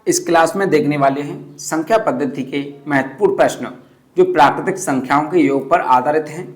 इस क्लास में देखने वाले हैं संख्या पद्धति के महत्वपूर्ण प्रश्न जो प्राकृतिक संख्याओं के योग पर आधारित हैं।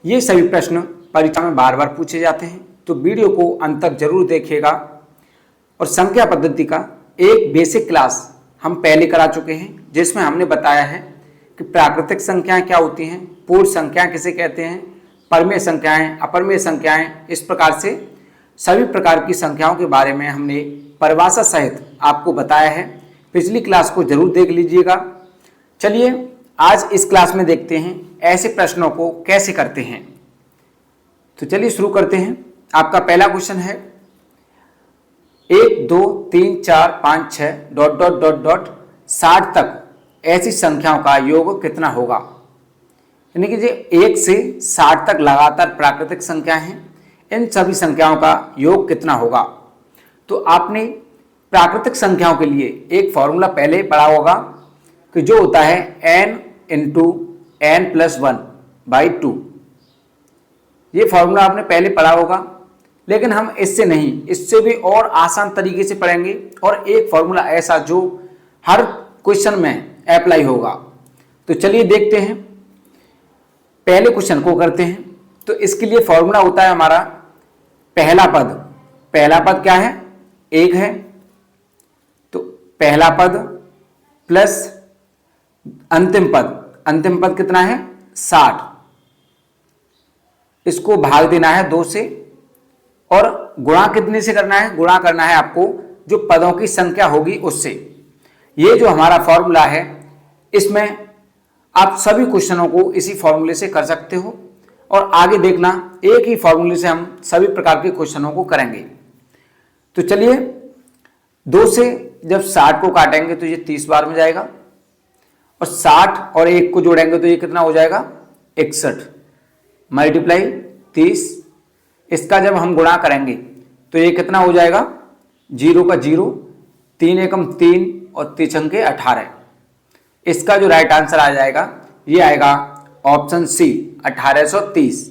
ये सभी प्रश्न परीक्षा में बार बार पूछे जाते हैं, तो वीडियो को अंत तक जरूर देखिएगा। और संख्या पद्धति का एक बेसिक क्लास हम पहले करा चुके हैं, जिसमें हमने बताया है कि प्राकृतिक संख्याएं क्या होती हैं, पूर्ण संख्याएं किसे कहते हैं, परमेय संख्याएं, अपरमेय संख्याएं। इस प्रकार से सभी प्रकार की संख्याओं के बारे में हमने परिभाषा सहित आपको बताया है। पिछली क्लास को जरूर देख लीजिएगा। चलिए आज इस क्लास में देखते हैं ऐसे प्रश्नों को कैसे करते हैं। तो चलिए शुरू करते हैं। आपका पहला क्वेश्चन है 1 2 3 4 5 6 डॉट डॉट डॉट डॉट 60 तक ऐसी संख्याओं का योग कितना होगा। यानी कि जो 1 से 60 तक लगातार प्राकृतिक संख्या हैं, इन सभी संख्याओं का योग कितना होगा। तो आपने प्राकृतिक संख्याओं के लिए एक फॉर्मूला पहले पढ़ा होगा कि जो होता है n into n plus 1 by 2। ये फॉर्मूला आपने पहले पढ़ा होगा, लेकिन हम इससे नहीं, इससे भी और आसान तरीके से पढ़ेंगे और एक फॉर्मूला ऐसा जो हर क्वेश्चन में अप्लाई होगा। तो चलिए देखते हैं, पहले क्वेश्चन को करते हैं। तो इसके लिए फॉर्मूला होता है हमारा पहला पद क्या है, 1 है। तो पहला पद प्लस अंतिम पद कितना है, 60। इसको भाग देना है 2 से और गुणा कितने से करना है, गुणा करना है आपको जो पदों की संख्या होगी उससे। ये जो हमारा फॉर्मूला है, इसमें आप सभी क्वेश्चनों को इसी फॉर्मूले से कर सकते हो और आगे देखना एक ही फॉर्मूले से हम सभी प्रकार के क्वेश्चनों को करेंगे। तो चलिए 2 से जब 60 को काटेंगे तो ये 30 बार में जाएगा और 60 और 1 को जोड़ेंगे तो ये कितना हो जाएगा, 61 मल्टीप्लाई 30। इसका जब हम गुणा करेंगे तो ये कितना हो जाएगा, 0 का 0, 3 एकम 3 और 3 छंके 18। इसका जो राइट आंसर आ जाएगा ये आएगा ऑप्शन सी 1830।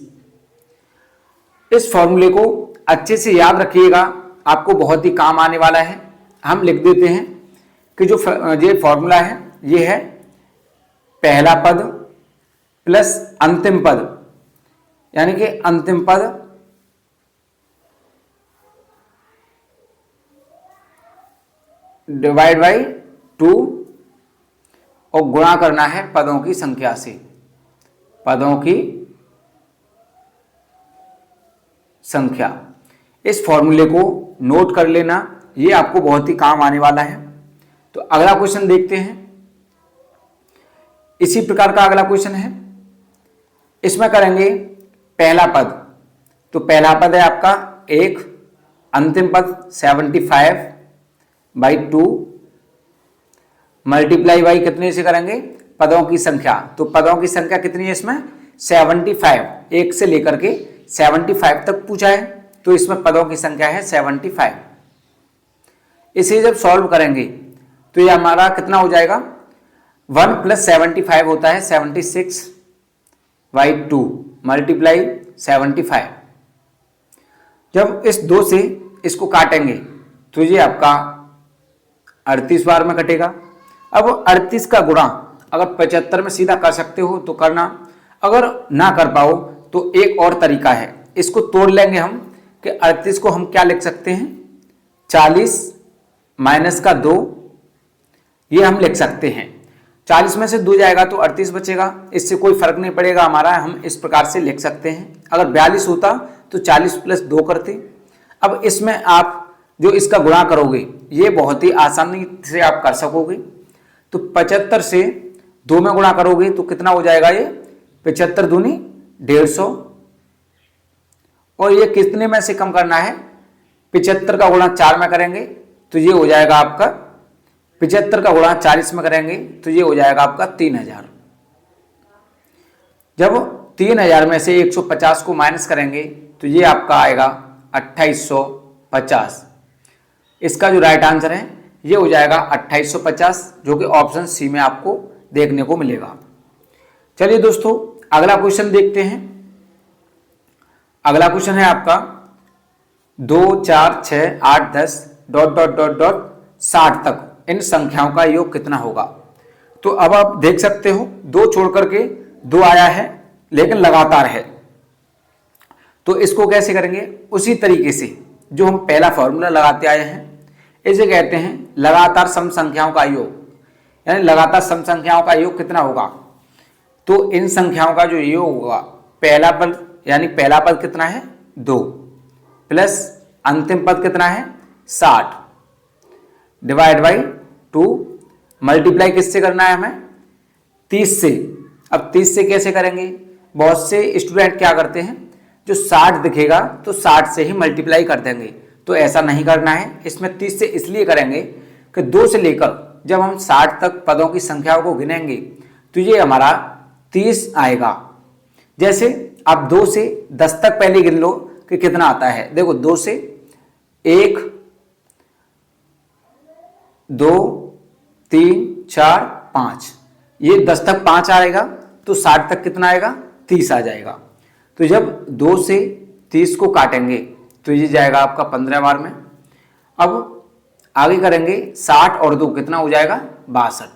इस फॉर्मूले को अच्छे से याद रखिएगा, आपको बहुत ही काम आने वाला है। हम लिख देते हैं कि जो ये फॉर्मूला है ये है पहला पद प्लस अंतिम पद, यानी कि अंतिम पद डिवाइड बाई 2 और गुणा करना है पदों की संख्या से, पदों की संख्या। इस फॉर्मूले को नोट कर लेना, ये आपको बहुत ही काम आने वाला है। तो अगला क्वेश्चन देखते हैं। इसी प्रकार का अगला क्वेश्चन है, इसमें करेंगे पहला पद। तो पहला पद है आपका 1, अंतिम पद 75 बाई 2 मल्टीप्लाई बाई कितने से करेंगे, पदों की संख्या। तो पदों की संख्या कितनी है इसमें, 75, 1 से लेकर के 75 तक पूछा है, तो इसमें पदों की संख्या है 75। इसे जब सॉल्व करेंगे तो ये हमारा कितना हो जाएगा, 1 प्लस 75 होता है 76 बाई 2 मल्टीप्लाई 75। जब इस 2 से इसको काटेंगे तो ये आपका 38 बार में कटेगा। अब 38 का गुणा अगर 75 में सीधा कर सकते हो तो करना, अगर ना कर पाओ तो एक और तरीका है, इसको तोड़ लेंगे हम कि 38 को हम क्या लिख सकते हैं, 40 माइनस का 2, ये हम लिख सकते हैं। 40 में से 2 जाएगा तो 38 बचेगा, इससे कोई फर्क नहीं पड़ेगा हमारा, हम इस प्रकार से लिख सकते हैं। अगर 42 होता तो 40 प्लस 2 करते। अब इसमें आप जो इसका गुणा करोगे ये बहुत ही आसानी से आप कर सकोगे। तो 75 से 2 में गुणा करोगे तो कितना हो जाएगा, ये 75 दूनी 150 और ये कितने में से कम करना है, 75 का गुणा 4 में करेंगे तो ये हो जाएगा आपका, 75 का गुणा 40 में करेंगे तो ये हो जाएगा आपका 3000। जब 3000 में से 150 को माइनस करेंगे तो ये आपका आएगा 2850। इसका जो राइट आंसर है ये हो जाएगा 2850, जो कि ऑप्शन सी में आपको देखने को मिलेगा। चलिए दोस्तों अगला क्वेश्चन देखते हैं। अगला क्वेश्चन है आपका 2 4 6 8 10 डॉट डॉट डॉट डॉट 60 तक इन संख्याओं का योग कितना होगा। तो अब आप देख सकते हो 2 छोड़ करके 2 आया है लेकिन लगातार है, तो इसको कैसे करेंगे, उसी तरीके से जो हम पहला फॉर्मूला लगाते आए हैं, इसे कहते हैं लगातार सम संख्याओं का योग। यानी लगातार सम संख्याओं का योग कितना होगा, तो इन संख्याओं का जो योग होगा, पहला पद यानी पहला पद कितना है 2 प्लस अंतिम पद कितना है 60 डिवाइड बाई 2, मल्टीप्लाई किससे करना है हमें 30 से। अब 30 से कैसे करेंगे, बहुत से स्टूडेंट क्या करते हैं, जो 60 दिखेगा तो 60 से ही मल्टीप्लाई कर देंगे, तो ऐसा नहीं करना है। इसमें 30 से इसलिए करेंगे कि 2 से लेकर जब हम 60 तक पदों की संख्याओं को गिनेंगे तो ये हमारा 30 आएगा। जैसे आप 2 से 10 तक पहले गिन लो कि कितना आता है। देखो 2 से 1 2 3 4 5, ये 10 तक 5 आएगा तो 60 तक कितना आएगा 30 आ जाएगा। तो जब 2 से 30 को काटेंगे तो ये जाएगा आपका 15 बार में। अब आगे करेंगे 60 और 2 कितना हो जाएगा 62,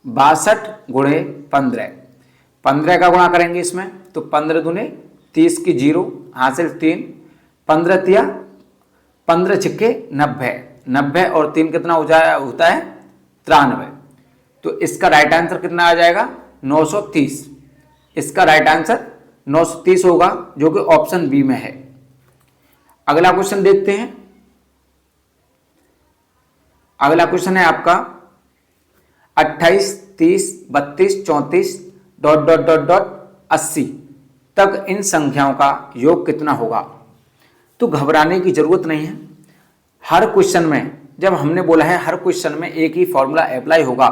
62 गुणे 15, 15 का गुणा करेंगे इसमें तो 15 दूने 30 की 0 हासिल 3, 15 तिया 15 छिक्के 90, 90 और 3 कितना हो जाए होता है 93। तो इसका राइट आंसर कितना आ जाएगा 930। इसका राइट आंसर 930 होगा जो कि ऑप्शन बी में है। अगला क्वेश्चन देखते हैं। अगला क्वेश्चन है आपका 28 30 32 34 डॉट डॉट डॉट डॉट 80 तक इन संख्याओं का योग कितना होगा। तो घबराने की जरूरत नहीं है। हर क्वेश्चन में, जब हमने बोला है हर क्वेश्चन में एक ही फॉर्मूला अप्लाई होगा,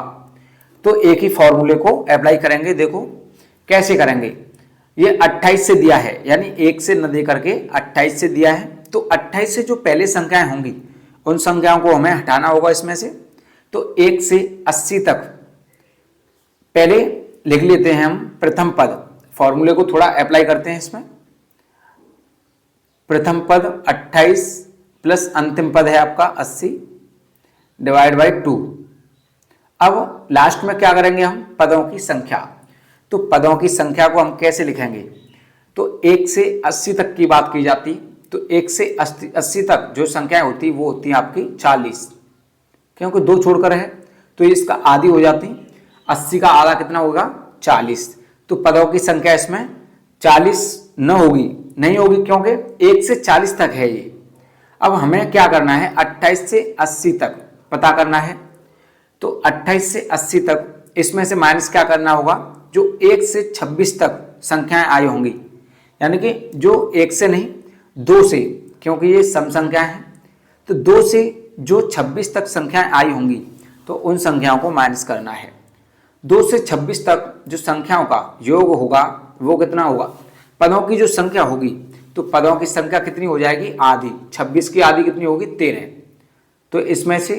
तो एक ही फॉर्मूले को अप्लाई करेंगे। देखो कैसे करेंगे, ये 28 से दिया है यानी 1 से न दे करके 28 से दिया है, तो 28 से जो पहले संख्याएं होंगी उन संख्याओं को हमें हटाना होगा इसमें से। तो 1 से 80 तक पहले लिख लेते हैं हम प्रथम पद, फॉर्मूले को थोड़ा अप्लाई करते हैं इसमें। प्रथम पद 28 प्लस अंतिम पद है आपका 80 डिवाइड बाई 2। अब लास्ट में क्या करेंगे हम, पदों की संख्या। तो पदों की संख्या को हम कैसे लिखेंगे, तो 1 से 80 तक की बात की जाती, तो 1 से 80 तक जो संख्याएं होती वो होती हैं आपकी 40, क्योंकि 2 छोड़कर है तो इसका आधी हो जाती। 80 का आधा कितना होगा 40, तो पदों की संख्या इसमें 40 न होगी, नहीं होगी क्योंकि 1 से 40 तक है ये। अब हमें क्या करना है 28 से 80 तक पता करना है, तो 28 से 80 तक इसमें से माइनस क्या करना होगा, जो 1 से 26 तक संख्याएं आई होंगी, यानी कि जो 1 से नहीं 2 से, क्योंकि ये सम संख्या है, तो 2 से जो 26 तक संख्याएं आई होंगी तो उन संख्याओं को माइनस करना है। 2 से 26 तक जो संख्याओं का योग होगा वो कितना होगा, पदों की जो संख्या होगी, तो पदों की संख्या कितनी हो जाएगी आधी। 26 की आधी कितनी होगी 13, तो इसमें से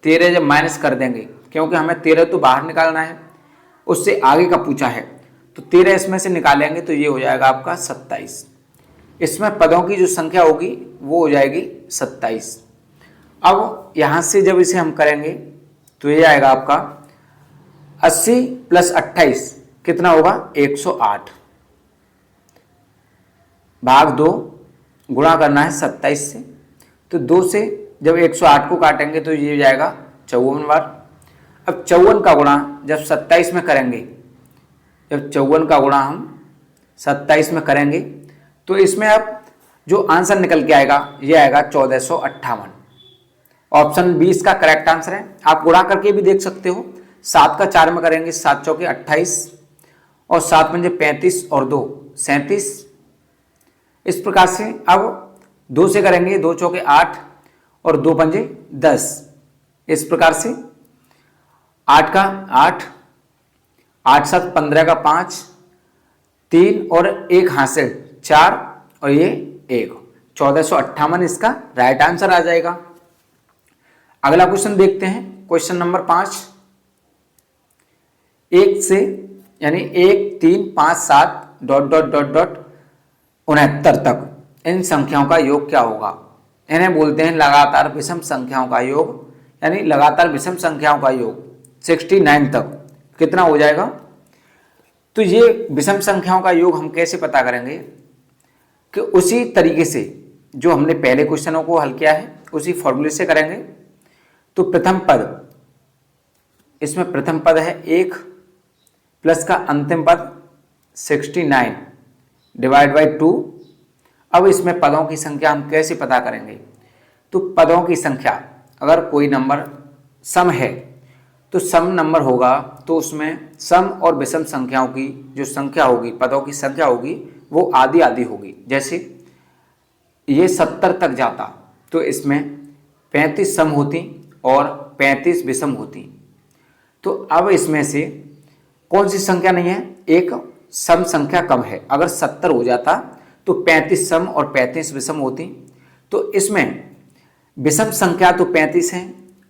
13 जब माइनस कर देंगे, क्योंकि हमें 13 तो बाहर निकालना है, उससे आगे का पूछा है, तो 13 इसमें से निकालेंगे तो ये हो जाएगा आपका 27। इसमें पदों की जो संख्या होगी वो हो जाएगी 27। अब यहाँ से जब इसे हम करेंगे तो ये आएगा आपका 80 प्लस 28 कितना होगा 108 भाग 2 गुणा करना है 27 से, तो 2 से जब 108 को काटेंगे तो ये जाएगा 54 बार। अब 54 का गुणा जब 27 में करेंगे, जब 54 का गुणा हम 27 में करेंगे तो इसमें अब जो आंसर निकल के आएगा ये आएगा 1458। ऑप्शन 20 का करेक्ट आंसर है। आप गुणा करके भी देख सकते हो, 7 का 4 में करेंगे 7 चौके 28 और 7 पंजे 35 और 2 37। इस प्रकार से अब 2 से करेंगे 2 चौके 8 और 2 पंजे 10। इस प्रकार से 8 का 8, 8 7 15 का 5, 3 और 1 हासिल 4 और ये 1, 1458 इसका राइट आंसर आ जाएगा। अगला क्वेश्चन देखते हैं, क्वेश्चन नंबर 5। 1 से यानी 1 3 5 7 डॉट डॉट डॉट डॉट 69 तक इन संख्याओं का योग क्या होगा। इन्हें बोलते हैं लगातार विषम संख्याओं का योग यानी लगातार विषम संख्याओं का योग 69 तक कितना हो जाएगा। तो ये विषम संख्याओं का योग हम कैसे पता करेंगे कि उसी तरीके से जो हमने पहले क्वेश्चनों को हल किया है उसी फॉर्मूले से करेंगे। तो प्रथम पद, इसमें प्रथम पद है 1 प्लस का अंतिम पद 69 डिवाइड बाई 2। अब इसमें पदों की संख्या हम कैसे पता करेंगे। तो पदों की संख्या अगर कोई नंबर सम है तो सम नंबर होगा तो उसमें सम और विषम संख्याओं की जो संख्या होगी, पदों की संख्या होगी, वो आधी आधी होगी। जैसे ये 70 तक जाता तो इसमें 35 सम होती और 35 विषम होती। तो अब इसमें से कौन सी संख्या नहीं है, एक सम संख्या कम है। अगर 70 हो जाता तो 35 सम और 35 विषम होती। तो इसमें विषम संख्या तो 35 है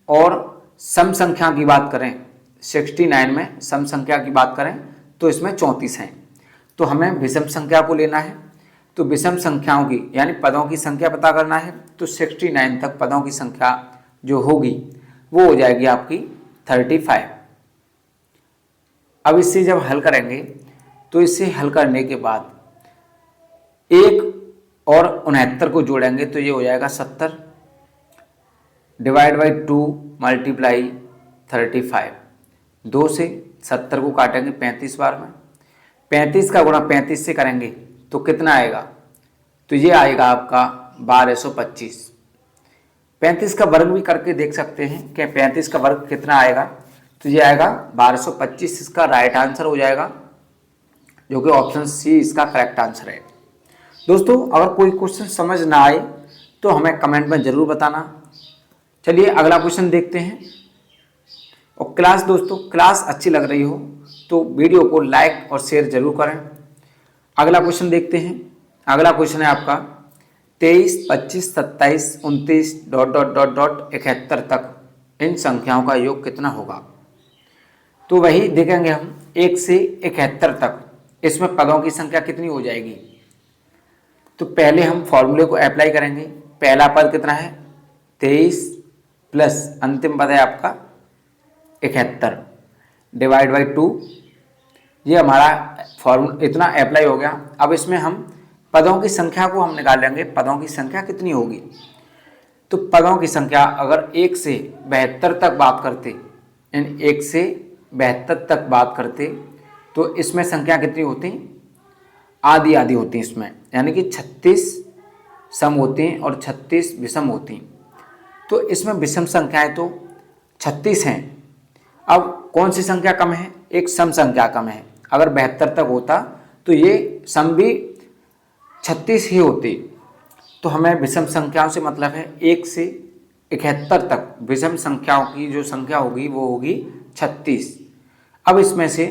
और सम संख्या की बात करें 69 में सम संख्या की बात करें तो इसमें 34 हैं। तो हमें विषम संख्या को लेना है। तो विषम संख्याओं की यानी पदों की संख्या पता करना है। तो 69 तक पदों की संख्या जो होगी वो हो जाएगी आपकी 35। अब इससे जब हल करेंगे तो इसे हल करने के बाद 1 और 69 को जोड़ेंगे तो ये हो जाएगा 70 डिवाइड बाई 2 मल्टीप्लाई 35। 2 से 70 को काटेंगे 35 बार में, 35 का गुणा 35 से करेंगे तो कितना आएगा। तो ये आएगा आपका 1225। 35 का वर्ग भी करके देख सकते हैं कि 35 का वर्ग कितना आएगा। तो ये आएगा 1225, इसका राइट आंसर हो जाएगा, जो कि ऑप्शन सी इसका करेक्ट आंसर है। दोस्तों अगर कोई क्वेश्चन समझ ना आए तो हमें कमेंट में ज़रूर बताना। चलिए अगला क्वेश्चन देखते हैं। और क्लास, दोस्तों क्लास अच्छी लग रही हो तो वीडियो को लाइक और शेयर जरूर करें। अगला क्वेश्चन देखते हैं। अगला क्वेश्चन है आपका 23, 25, 27, 29 डॉट डॉट डॉट डॉट 71 तक इन संख्याओं का योग कितना होगा। तो वही देखेंगे हम 1 से 71 तक इसमें पदों की संख्या कितनी हो जाएगी। तो पहले हम फॉर्मूले को अप्लाई करेंगे। पहला पद कितना है 23 प्लस अंतिम पद है आपका 71 डिवाइड बाई 2। ये हमारा फॉर्मूला इतना अप्लाई हो गया। अब इसमें हम पदों की संख्या को हम निकाल लेंगे, पदों की संख्या कितनी होगी। तो पदों की संख्या अगर 1 से 72 तक बात करते, यानी 1 से 72 तक बात करते तो इसमें संख्या कितनी होती, आधी आधी होती इसमें, यानी कि 36 सम होती हैं और 36 विषम होती हैं। तो इसमें विषम संख्याएं तो 36 हैं। अब कौन सी संख्या कम है, एक सम संख्या कम है। अगर 72 तक होता तो ये सम भी 36 ही होती। तो हमें विषम संख्याओं से मतलब है 1 से 71 तक विषम संख्याओं की जो संख्या होगी वो होगी 36। अब इसमें से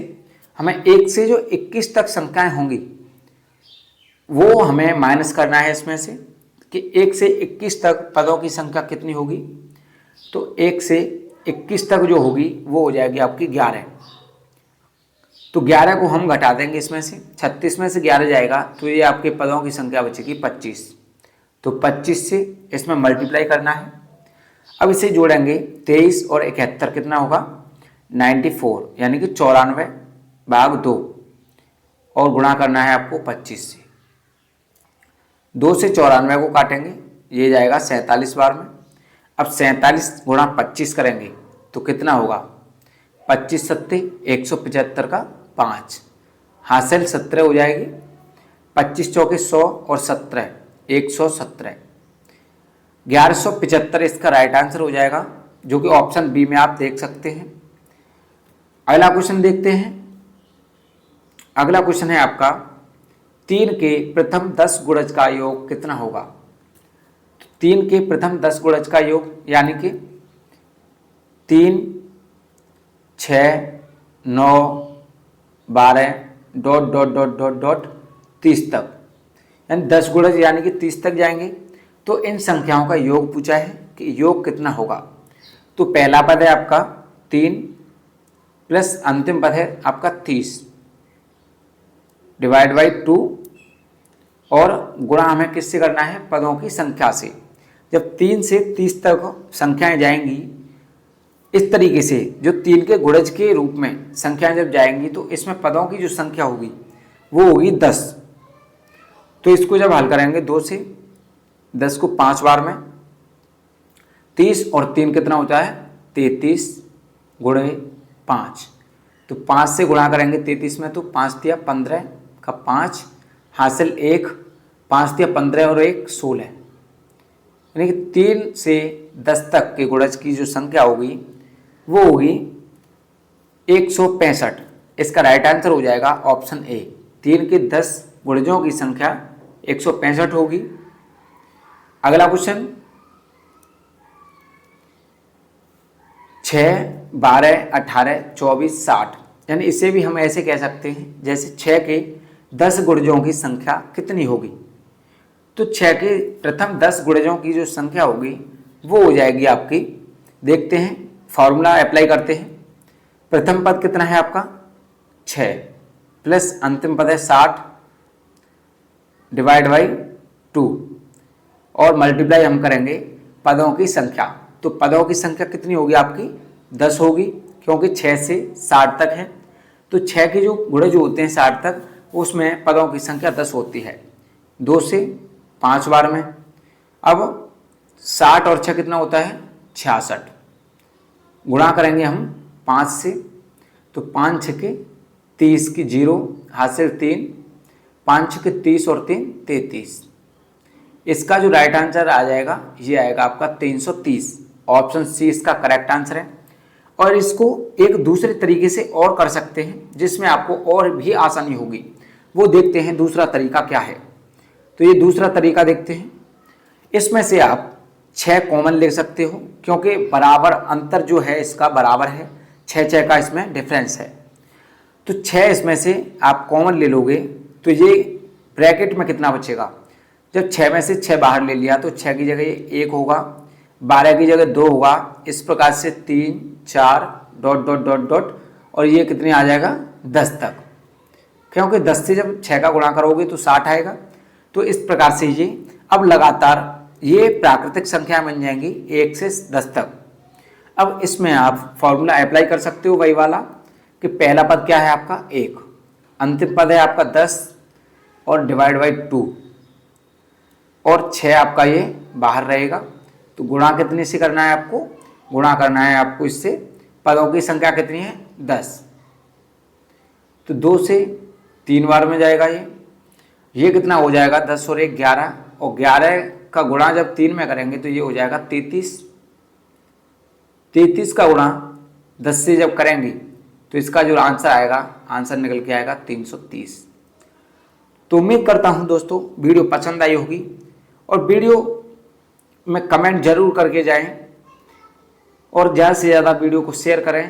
हमें 1 से जो 21 तक संख्याएं होंगी वो हमें माइनस करना है इसमें से कि 1 से 21 तक पदों की संख्या कितनी होगी। तो 1 से 21 तक जो होगी वो हो जाएगी आपकी 11। तो 11 को हम घटा देंगे इसमें से, 36 में से 11 जाएगा तो ये आपके पदों की संख्या बचेगी 25। तो 25 से इसमें मल्टीप्लाई करना है। अब इसे जोड़ेंगे 23 और 71 कितना होगा 94, यानी कि 94/2 और गुणा करना है आपको 25 से। 2 से 94 को काटेंगे, ये जाएगा 47 बार में। अब 47 गुणा 25 करेंगे तो कितना होगा 25 सत्ते 175 का 5, हासिल 17 हो जाएगी। 25 चौके 100 और 17 117, 1175 इसका राइट आंसर हो जाएगा, जो कि ऑप्शन बी में आप देख सकते हैं। अगला क्वेश्चन देखते हैं। अगला क्वेश्चन है आपका 3 के प्रथम 10 गुणज का योग कितना होगा। 3 के प्रथम 10 गुणज का योग यानी कि 3, 6, 9, 12 dot dot dot dot dot 30 तक, यानी 10 गुणज यानी कि 30 तक जाएंगे। तो इन संख्याओं का योग पूछा है कि योग कितना होगा। तो पहला पद है आपका 3 प्लस अंतिम पद है आपका 30 डिवाइड बाई 2 और गुणा हमें किससे करना है, पदों की संख्या से। जब 3 से 30 तक संख्याएं जाएंगी इस तरीके से जो 3 के गुणज के रूप में संख्याएं जब जाएंगी तो इसमें पदों की जो संख्या होगी वो होगी 10। तो इसको जब हल करेंगे 2 से, 10 को 5 बार में 30 और 3 कितना होता है 33 गुणे 5। तो 5 से गुणा करेंगे 33 में तो 5 दिया 15 का 5 हासिल 1, 5 दिया 15 और 1 16, यानी कि 3 से 10 तक के गुणज की जो संख्या होगी वो होगी 165। इसका राइट आंसर हो जाएगा ऑप्शन ए, 3 के 10 गुणजों की संख्या 165 होगी। अगला क्वेश्चन 6, 12, 18, 24, 60, यानी इसे भी हम ऐसे कह सकते हैं जैसे 6 के 10 गुणजों की संख्या कितनी होगी। तो 6 के प्रथम 10 गुणजों की जो संख्या होगी वो हो जाएगी आपकी, देखते हैं फॉर्मूला अप्लाई करते हैं। प्रथम पद कितना है आपका 6 प्लस अंतिम पद है 60 डिवाइड बाई 2 और मल्टीप्लाई हम करेंगे पदों की संख्या। तो पदों की संख्या कितनी होगी आपकी 10 होगी, क्योंकि 6 से 60 तक है। तो 6 के जो गुणज होते हैं 60 तक उसमें पदों की संख्या 10 होती है, 2 से 5 बार में। अब 60 और 6 कितना होता है 66, गुणा करेंगे हम 5 से, तो 5 6 के 30 की 0 हासिल 3, 5 6 के 30 और 3 33। इसका जो राइट आंसर आ जाएगा ये आएगा आपका 330, ऑप्शन सी इसका करेक्ट आंसर है। और इसको एक दूसरे तरीके से और कर सकते हैं जिसमें आपको और भी आसानी होगी, वो देखते हैं दूसरा तरीका क्या है। तो ये दूसरा तरीका देखते हैं, इसमें से आप 6 कॉमन ले सकते हो क्योंकि बराबर अंतर जो है इसका बराबर है, 6 का इसमें डिफरेंस है। तो 6 इसमें से आप कॉमन ले लोगे तो ये ब्रैकेट में कितना बचेगा, जब 6 में से 6 बाहर ले लिया तो 6 की जगह 1 होगा, 12 की जगह 2 होगा, इस प्रकार से 3 4 डॉट डॉट डॉट डॉट और ये कितने आ जाएगा 10 तक, क्योंकि 10 से जब 6 का गुणा करोगे तो 60 आएगा। तो इस प्रकार से ये अब लगातार ये प्राकृतिक संख्या बन जाएंगी 1 से 10 तक। अब इसमें आप फॉर्मूला अप्लाई कर सकते हो वही वाला कि पहला पद क्या है आपका 1, अंतिम पद है आपका 10 और डिवाइड बाई 2 और 6 आपका ये बाहर रहेगा। तो गुणा कितने से करना है आपको, गुणा करना है आपको इससे, पदों की संख्या कितनी है 10। तो 2 से 3 बार में जाएगा ये कितना हो जाएगा 10 और 1 11, और 11 का गुणा जब 3 में करेंगे तो ये हो जाएगा 33। 33 का गुणा 10 से जब करेंगे तो इसका जो आंसर आएगा, आंसर निकल के आएगा 330। तो उम्मीद करता हूँ दोस्तों वीडियो पसंद आई होगी और वीडियो में कमेंट जरूर करके जाएं और ज़्यादा से ज़्यादा वीडियो को शेयर करें